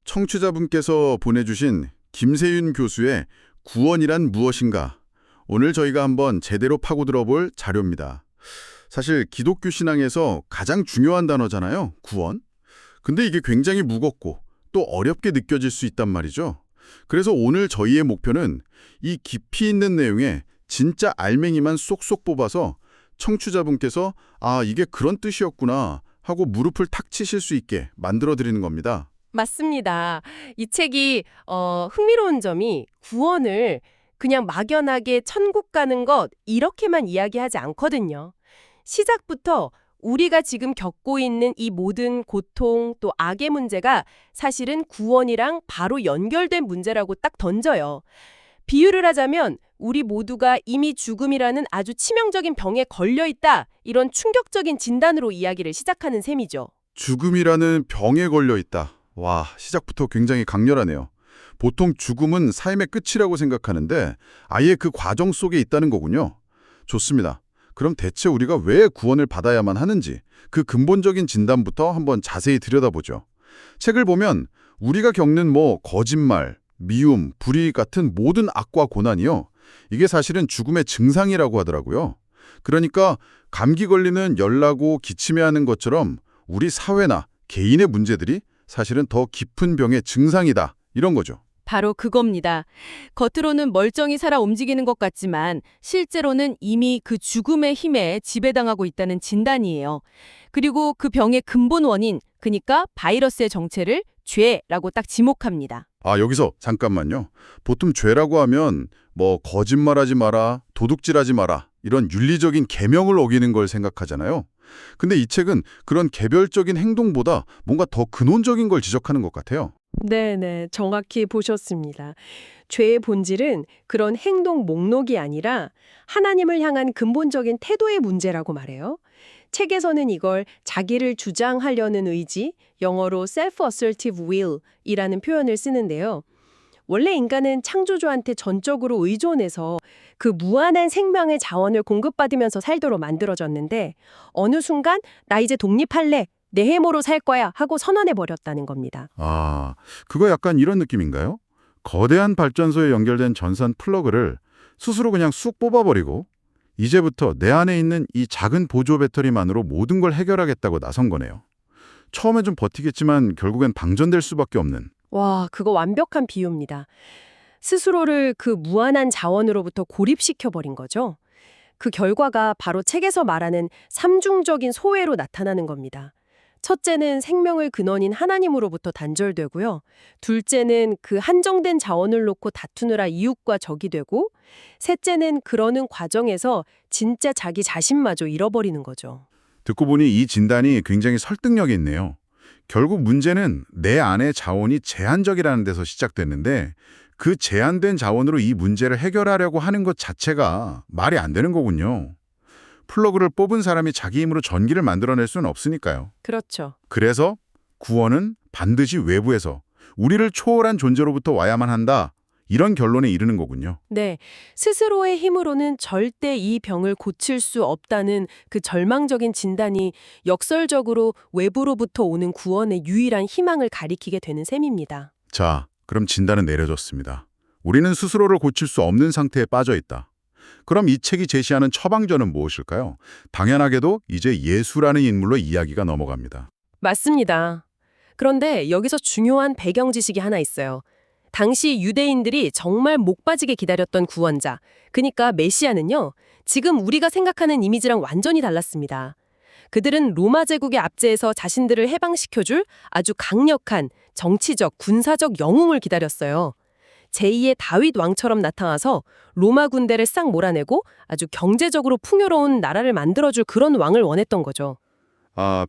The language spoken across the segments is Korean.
청취자분께서 보내주신 김세윤 교수의 구원이란 무엇인가? 오늘 저희가 한번 제대로 파고들어 볼 자료입니다. 사실 기독교 신앙에서 가장 중요한 단어잖아요, 구원. 근데 이게 굉장히 무겁고 또 어렵게 느껴질 수 있단 말이죠. 그래서 오늘 저희의 목표는 이 깊이 있는 내용에 진짜 알맹이만 쏙쏙 뽑아서 청취자분께서 이게 그런 뜻이었구나 하고 무릎을 탁 치실 수 있게 만들어드리는 겁니다. 맞습니다. 이 책이 흥미로운 점이 구원을 그냥 막연하게 천국 가는 것 이렇게만 이야기하지 않거든요. 시작부터 우리가 지금 겪고 있는 이 모든 고통 또 악의 문제가 사실은 구원이랑 바로 연결된 문제라고 딱 던져요. 비유를 하자면 우리 모두가 이미 죽음이라는 아주 치명적인 병에 걸려 있다. 이런 충격적인 진단으로 이야기를 시작하는 셈이죠. 죽음이라는 병에 걸려 있다. 와, 시작부터 굉장히 강렬하네요. 보통 죽음은 삶의 끝이라고 생각하는데 아예 그 과정 속에 있다는 거군요. 좋습니다. 그럼 대체 우리가 왜 구원을 받아야만 하는지 그 근본적인 진단부터 한번 자세히 들여다보죠. 책을 보면 우리가 겪는 거짓말, 미움, 불이익 같은 모든 악과 고난이요. 이게 사실은 죽음의 증상이라고 하더라고요. 그러니까 감기 걸리는 열나고 기침해야 하는 것처럼 우리 사회나 개인의 문제들이 사실은 더 깊은 병의 증상이다. 이런 거죠. 바로 그겁니다. 겉으로는 멀쩡히 살아 움직이는 것 같지만 실제로는 이미 그 죽음의 힘에 지배당하고 있다는 진단이에요. 그리고 그 병의 근본 원인, 그러니까 바이러스의 정체를 죄라고 딱 지목합니다. 여기서 잠깐만요. 보통 죄라고 하면 거짓말하지 마라, 도둑질하지 마라 이런 윤리적인 계명을 어기는 걸 생각하잖아요. 근데 이 책은 그런 개별적인 행동보다 뭔가 더 근원적인 걸 지적하는 것 같아요. 네네, 정확히 보셨습니다. 죄의 본질은 그런 행동 목록이 아니라 하나님을 향한 근본적인 태도의 문제라고 말해요. 책에서는 이걸 자기를 주장하려는 의지, 영어로 self-assertive will이라는 표현을 쓰는데요. 원래 인간은 창조주한테 전적으로 의존해서 그 무한한 생명의 자원을 공급받으면서 살도록 만들어졌는데 어느 순간 나 이제 독립할래, 내 해모로 살 거야 하고 선언해버렸다는 겁니다. 그거 약간 이런 느낌인가요? 거대한 발전소에 연결된 전선 플러그를 스스로 그냥 쑥 뽑아버리고 이제부터 내 안에 있는 이 작은 보조 배터리만으로 모든 걸 해결하겠다고 나선 거네요. 처음엔 좀 버티겠지만 결국엔 방전될 수밖에 없는. 와, 그거 완벽한 비유입니다. 스스로를 그 무한한 자원으로부터 고립시켜버린 거죠. 그 결과가 바로 책에서 말하는 삼중적인 소외로 나타나는 겁니다. 첫째는 생명의 근원인 하나님으로부터 단절되고요. 둘째는 그 한정된 자원을 놓고 다투느라 이웃과 적이 되고, 셋째는 그러는 과정에서 진짜 자기 자신마저 잃어버리는 거죠. 듣고 보니 이 진단이 굉장히 설득력이 있네요. 결국 문제는 내 안의 자원이 제한적이라는 데서 시작됐는데 그 제한된 자원으로 이 문제를 해결하려고 하는 것 자체가 말이 안 되는 거군요. 플러그를 뽑은 사람이 자기 힘으로 전기를 만들어낼 수는 없으니까요. 그렇죠. 그래서 구원은 반드시 외부에서 우리를 초월한 존재로부터 와야만 한다. 이런 결론에 이르는 거군요. 네, 스스로의 힘으로는 절대 이 병을 고칠 수 없다는 그 절망적인 진단이 역설적으로 외부로부터 오는 구원의 유일한 희망을 가리키게 되는 셈입니다. 자, 그럼 진단은 내려졌습니다. 우리는 스스로를 고칠 수 없는 상태에 빠져 있다. 그럼 이 책이 제시하는 처방전은 무엇일까요? 당연하게도 이제 예수라는 인물로 이야기가 넘어갑니다. 맞습니다. 그런데 여기서 중요한 배경 지식이 하나 있어요. 당시 유대인들이 정말 목 빠지게 기다렸던 구원자, 그러니까 메시아는요, 지금 우리가 생각하는 이미지랑 완전히 달랐습니다. 그들은 로마 제국의 압제에서 자신들을 해방시켜줄 아주 강력한 정치적, 군사적 영웅을 기다렸어요. 제2의 다윗 왕처럼 나타나서 로마 군대를 싹 몰아내고 아주 경제적으로 풍요로운 나라를 만들어줄 그런 왕을 원했던 거죠.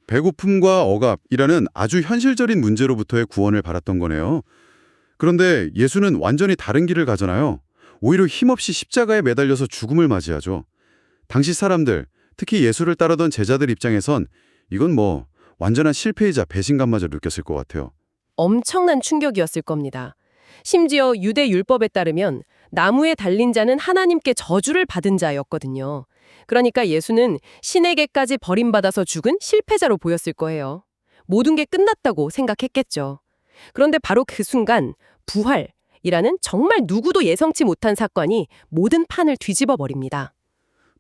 배고픔과 억압이라는 아주 현실적인 문제로부터의 구원을 바랐던 거네요. 그런데 예수는 완전히 다른 길을 가잖아요. 오히려 힘없이 십자가에 매달려서 죽음을 맞이하죠. 당시 사람들, 특히 예수를 따르던 제자들 입장에선 이건 완전한 실패이자 배신감마저 느꼈을 것 같아요. 엄청난 충격이었을 겁니다. 심지어 유대 율법에 따르면 나무에 달린 자는 하나님께 저주를 받은 자였거든요. 그러니까 예수는 신에게까지 버림받아서 죽은 실패자로 보였을 거예요. 모든 게 끝났다고 생각했겠죠. 그런데 바로 그 순간 부활이라는 정말 누구도 예상치 못한 사건이 모든 판을 뒤집어 버립니다.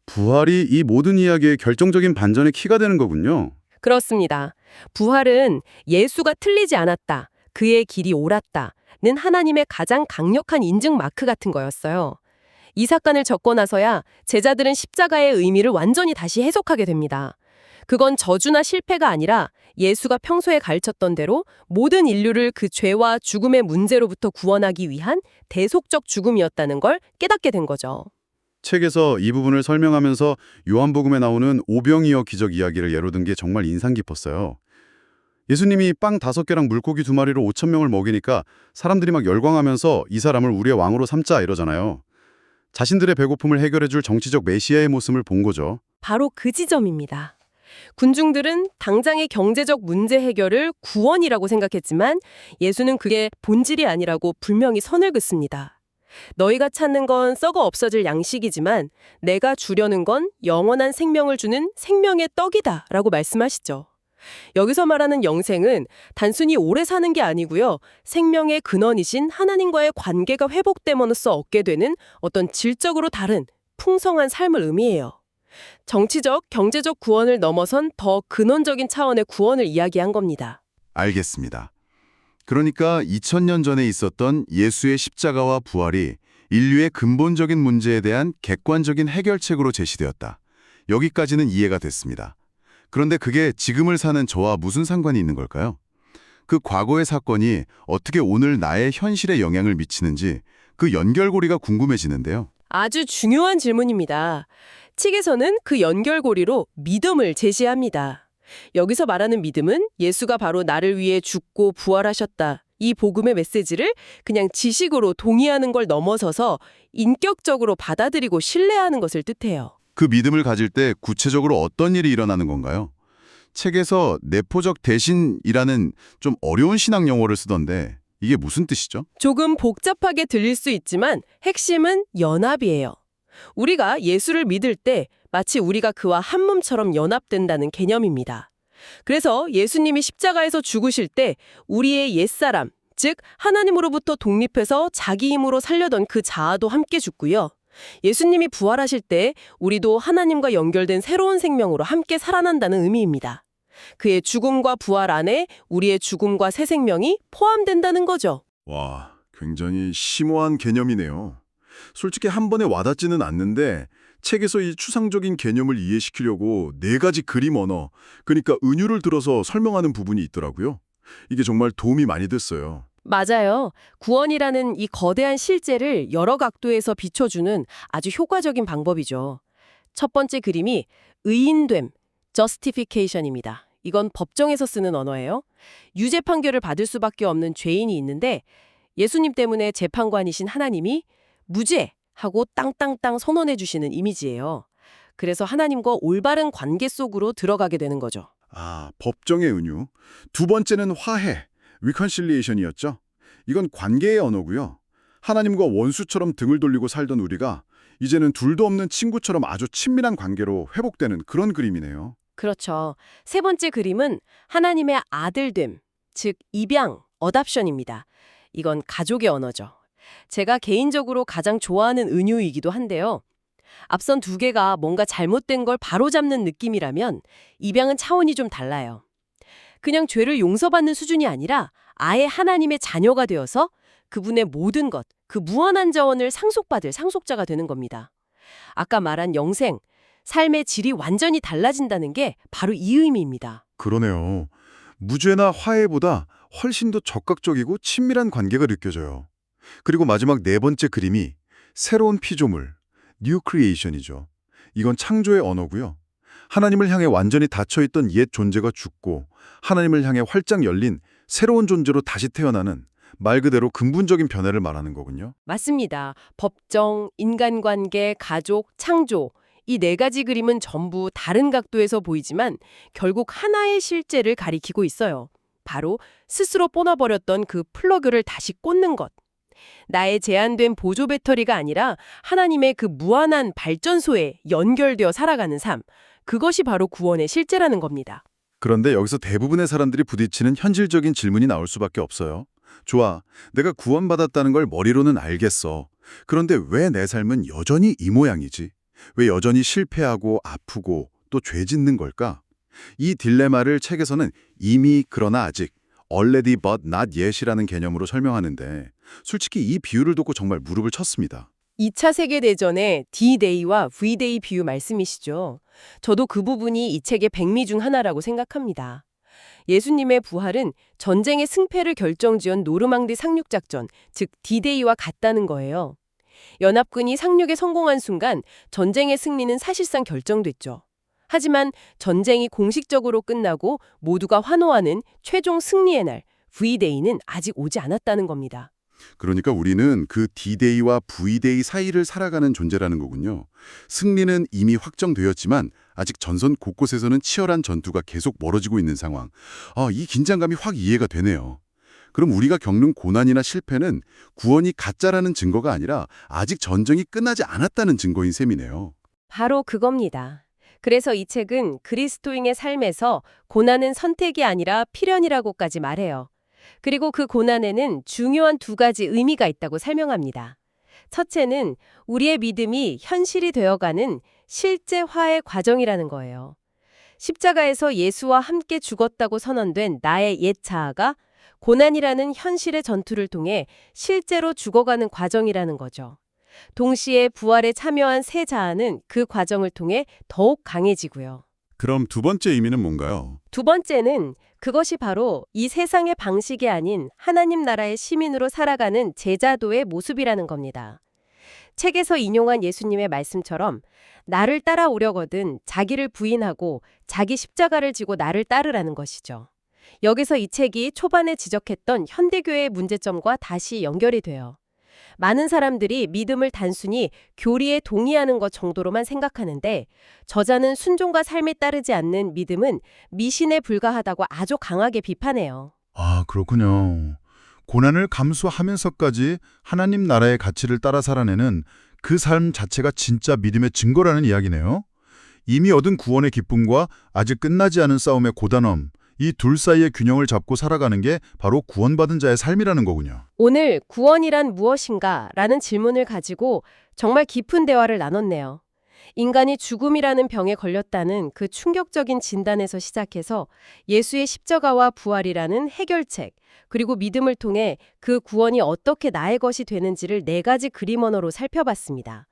부활이 이 모든 이야기의 결정적인 반전의 키가 되는 거군요. 그렇습니다. 부활은 예수가 틀리지 않았다, 그의 길이 옳았다는 하나님의 가장 강력한 인증 마크 같은 거였어요. 이 사건을 적고 나서야 제자들은 십자가의 의미를 완전히 다시 해석하게 됩니다. 그건 저주나 실패가 아니라 예수가 평소에 가르쳤던 대로 모든 인류를 그 죄와 죽음의 문제로부터 구원하기 위한 대속적 죽음이었다는 걸 깨닫게 된 거죠. 책에서 이 부분을 설명하면서 요한복음에 나오는 오병이어 기적 이야기를 예로 든 게 정말 인상 깊었어요. 예수님이 빵 5개랑 물고기 2마리로 5,000명을 먹이니까 사람들이 막 열광하면서 이 사람을 우리의 왕으로 삼자 이러잖아요. 자신들의 배고픔을 해결해줄 정치적 메시아의 모습을 본 거죠. 바로 그 지점입니다. 군중들은 당장의 경제적 문제 해결을 구원이라고 생각했지만 예수는 그게 본질이 아니라고 분명히 선을 긋습니다. 너희가 찾는 건 썩어 없어질 양식이지만 내가 주려는 건 영원한 생명을 주는 생명의 떡이다 라고 말씀하시죠. 여기서 말하는 영생은 단순히 오래 사는 게 아니고요. 생명의 근원이신 하나님과의 관계가 회복됨으로써 얻게 되는 어떤 질적으로 다른 풍성한 삶을 의미해요. 정치적, 경제적 구원을 넘어선 더 근원적인 차원의 구원을 이야기한 겁니다. 알겠습니다. 그러니까 2000년 전에 있었던 예수의 십자가와 부활이 인류의 근본적인 문제에 대한 객관적인 해결책으로 제시되었다. 여기까지는 이해가 됐습니다. 그런데 그게 지금을 사는 저와 무슨 상관이 있는 걸까요? 그 과거의 사건이 어떻게 오늘 나의 현실에 영향을 미치는지 그 연결고리가 궁금해지는데요. 아주 중요한 질문입니다. 책에서는 그 연결고리로 믿음을 제시합니다. 여기서 말하는 믿음은 예수가 바로 나를 위해 죽고 부활하셨다. 이 복음의 메시지를 그냥 지식으로 동의하는 걸 넘어서서 인격적으로 받아들이고 신뢰하는 것을 뜻해요. 그 믿음을 가질 때 구체적으로 어떤 일이 일어나는 건가요? 책에서 내포적 대신이라는 좀 어려운 신학 용어를 쓰던데 이게 무슨 뜻이죠? 조금 복잡하게 들릴 수 있지만 핵심은 연합이에요. 우리가 예수를 믿을 때 마치 우리가 그와 한 몸처럼 연합된다는 개념입니다. 그래서 예수님이 십자가에서 죽으실 때 우리의 옛사람, 즉 하나님으로부터 독립해서 자기 힘으로 살려던 그 자아도 함께 죽고요. 예수님이 부활하실 때 우리도 하나님과 연결된 새로운 생명으로 함께 살아난다는 의미입니다. 그의 죽음과 부활 안에 우리의 죽음과 새 생명이 포함된다는 거죠. 와, 굉장히 심오한 개념이네요. 솔직히 한 번에 와닿지는 않는데 책에서 이 추상적인 개념을 이해시키려고 4가지 그림 언어, 그러니까 은유를 들어서 설명하는 부분이 있더라고요. 이게 정말 도움이 많이 됐어요. 맞아요. 구원이라는 이 거대한 실제를 여러 각도에서 비춰주는 아주 효과적인 방법이죠. 첫 번째 그림이 의인됨, justification입니다. 이건 법정에서 쓰는 언어예요. 유죄 판결을 받을 수밖에 없는 죄인이 있는데 예수님 때문에 재판관이신 하나님이 무죄 하고 땅땅땅 선언해 주시는 이미지예요. 그래서 하나님과 올바른 관계 속으로 들어가게 되는 거죠. 아, 법정의 은유. 두 번째는 화해, reconciliation이었죠. 이건 관계의 언어고요. 하나님과 원수처럼 등을 돌리고 살던 우리가 이제는 둘도 없는 친구처럼 아주 친밀한 관계로 회복되는 그런 그림이네요. 그렇죠. 세 번째 그림은 하나님의 아들됨, 즉 입양, 어답션입니다. 이건 가족의 언어죠. 제가 개인적으로 가장 좋아하는 은유이기도 한데요. 앞선 2개가 뭔가 잘못된 걸 바로잡는 느낌이라면 입양은 차원이 좀 달라요. 그냥 죄를 용서받는 수준이 아니라 아예 하나님의 자녀가 되어서 그분의 모든 것, 그 무한한 자원을 상속받을 상속자가 되는 겁니다. 아까 말한 영생, 삶의 질이 완전히 달라진다는 게 바로 이 의미입니다. 그러네요. 무죄나 화해보다 훨씬 더 적극적이고 친밀한 관계가 느껴져요. 그리고 마지막 4번째 그림이 새로운 피조물, New Creation이죠. 이건 창조의 언어고요. 하나님을 향해 완전히 닫혀있던 옛 존재가 죽고 하나님을 향해 활짝 열린 새로운 존재로 다시 태어나는 말 그대로 근본적인 변화를 말하는 거군요. 맞습니다. 법정, 인간관계, 가족, 창조 이 4가지 그림은 전부 다른 각도에서 보이지만 결국 하나의 실제를 가리키고 있어요. 바로 스스로 뽀나버렸던 그 플러그를 다시 꽂는 것. 나의 제한된 보조 배터리가 아니라 하나님의 그 무한한 발전소에 연결되어 살아가는 삶. 그것이 바로 구원의 실제라는 겁니다. 그런데 여기서 대부분의 사람들이 부딪히는 현실적인 질문이 나올 수밖에 없어요. 좋아, 내가 구원받았다는 걸 머리로는 알겠어. 그런데 왜 내 삶은 여전히 이 모양이지? 왜 여전히 실패하고 아프고 또 죄 짓는 걸까? 이 딜레마를 책에서는 이미 그러나 아직 already but not yet이라는 개념으로 설명하는데 솔직히 이 비유를 듣고 정말 무릎을 쳤습니다. 2차 세계대전의 D-Day와 V-Day 비유 말씀이시죠. 저도 그 부분이 이 책의 백미 중 하나라고 생각합니다. 예수님의 부활은 전쟁의 승패를 결정지은 노르망디 상륙작전, 즉 D-Day와 같다는 거예요. 연합군이 상륙에 성공한 순간 전쟁의 승리는 사실상 결정됐죠. 하지만 전쟁이 공식적으로 끝나고 모두가 환호하는 최종 승리의 날, V-Day는 아직 오지 않았다는 겁니다. 그러니까 우리는 그 D-Day와 V-Day 사이를 살아가는 존재라는 거군요. 승리는 이미 확정되었지만 아직 전선 곳곳에서는 치열한 전투가 계속 벌어지고 있는 상황. 이 긴장감이 확 이해가 되네요. 그럼 우리가 겪는 고난이나 실패는 구원이 가짜라는 증거가 아니라 아직 전쟁이 끝나지 않았다는 증거인 셈이네요. 바로 그겁니다. 그래서 이 책은 그리스도인의 삶에서 고난은 선택이 아니라 필연이라고까지 말해요. 그리고 그 고난에는 중요한 두 가지 의미가 있다고 설명합니다. 첫째는 우리의 믿음이 현실이 되어가는 실제화의 과정이라는 거예요. 십자가에서 예수와 함께 죽었다고 선언된 나의 옛 자아가 고난이라는 현실의 전투를 통해 실제로 죽어가는 과정이라는 거죠. 동시에 부활에 참여한 새 자아는 그 과정을 통해 더욱 강해지고요. 그럼 두 번째 의미는 뭔가요? 두 번째는 그것이 바로 이 세상의 방식이 아닌 하나님 나라의 시민으로 살아가는 제자도의 모습이라는 겁니다. 책에서 인용한 예수님의 말씀처럼 나를 따라오려거든 자기를 부인하고 자기 십자가를 지고 나를 따르라는 것이죠. 여기서 이 책이 초반에 지적했던 현대교회의 문제점과 다시 연결이 돼요. 많은 사람들이 믿음을 단순히 교리에 동의하는 것 정도로만 생각하는데 저자는 순종과 삶에 따르지 않는 믿음은 미신에 불과하다고 아주 강하게 비판해요. 그렇군요. 고난을 감수하면서까지 하나님 나라의 가치를 따라 살아내는 그 삶 자체가 진짜 믿음의 증거라는 이야기네요. 이미 얻은 구원의 기쁨과 아직 끝나지 않은 싸움의 고단함, 이 둘 사이의 균형을 잡고 살아가는 게 바로 구원받은 자의 삶이라는 거군요. 오늘 구원이란 무엇인가? 라는 질문을 가지고 정말 깊은 대화를 나눴네요. 인간이 죽음이라는 병에 걸렸다는 그 충격적인 진단에서 시작해서 예수의 십자가와 부활이라는 해결책, 그리고 믿음을 통해 그 구원이 어떻게 나의 것이 되는지를 4가지 그림 언어로 살펴봤습니다.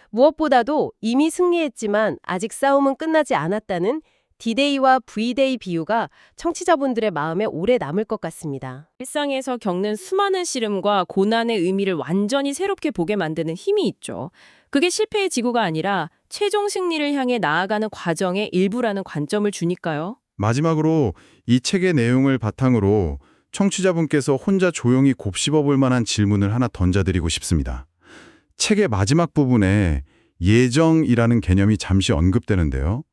무엇보다도 이미 승리했지만 아직 싸움은 끝나지 않았다는 D-Day와 V-Day 비유가 청취자분들의 마음에 오래 남을 것 같습니다. 일상에서 겪는 수많은 시름과 고난의 의미를 완전히 새롭게 보게 만드는 힘이 있죠. 그게 실패의 지구가 아니라 최종 승리를 향해 나아가는 과정의 일부라는 관점을 주니까요. 마지막으로 이 책의 내용을 바탕으로 청취자분께서 혼자 조용히 곱씹어 볼 만한 질문을 하나 던져드리고 싶습니다. 책의 마지막 부분에 예정이라는 개념이 잠시 언급되는데요.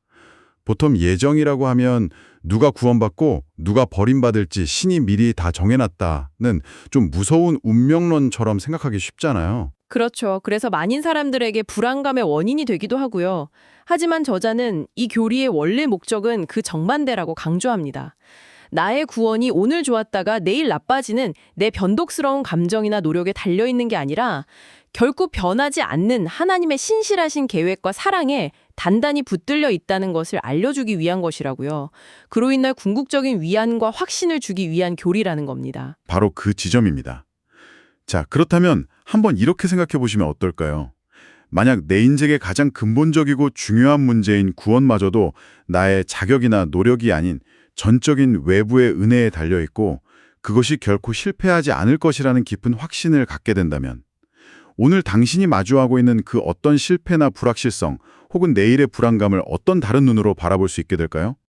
보통 예정이라고 하면 누가 구원받고 누가 버림받을지 신이 미리 다 정해놨다는 좀 무서운 운명론처럼 생각하기 쉽잖아요. 그렇죠. 그래서 많은 사람들에게 불안감의 원인이 되기도 하고요. 하지만 저자는 이 교리의 원래 목적은 그 정반대라고 강조합니다. 나의 구원이 오늘 좋았다가 내일 나빠지는 내 변덕스러운 감정이나 노력에 달려있는 게 아니라 결코 변하지 않는 하나님의 신실하신 계획과 사랑에 단단히 붙들려 있다는 것을 알려주기 위한 것이라고요. 그로 인해 궁극적인 위안과 확신을 주기 위한 교리라는 겁니다. 바로 그 지점입니다. 자, 그렇다면 한번 이렇게 생각해 보시면 어떨까요? 만약 내 인생의 가장 근본적이고 중요한 문제인 구원마저도 나의 자격이나 노력이 아닌 전적인 외부의 은혜에 달려있고 그것이 결코 실패하지 않을 것이라는 깊은 확신을 갖게 된다면 오늘 당신이 마주하고 있는 그 어떤 실패나 불확실성 혹은 내일의 불안감을 어떤 다른 눈으로 바라볼 수 있게 될까요?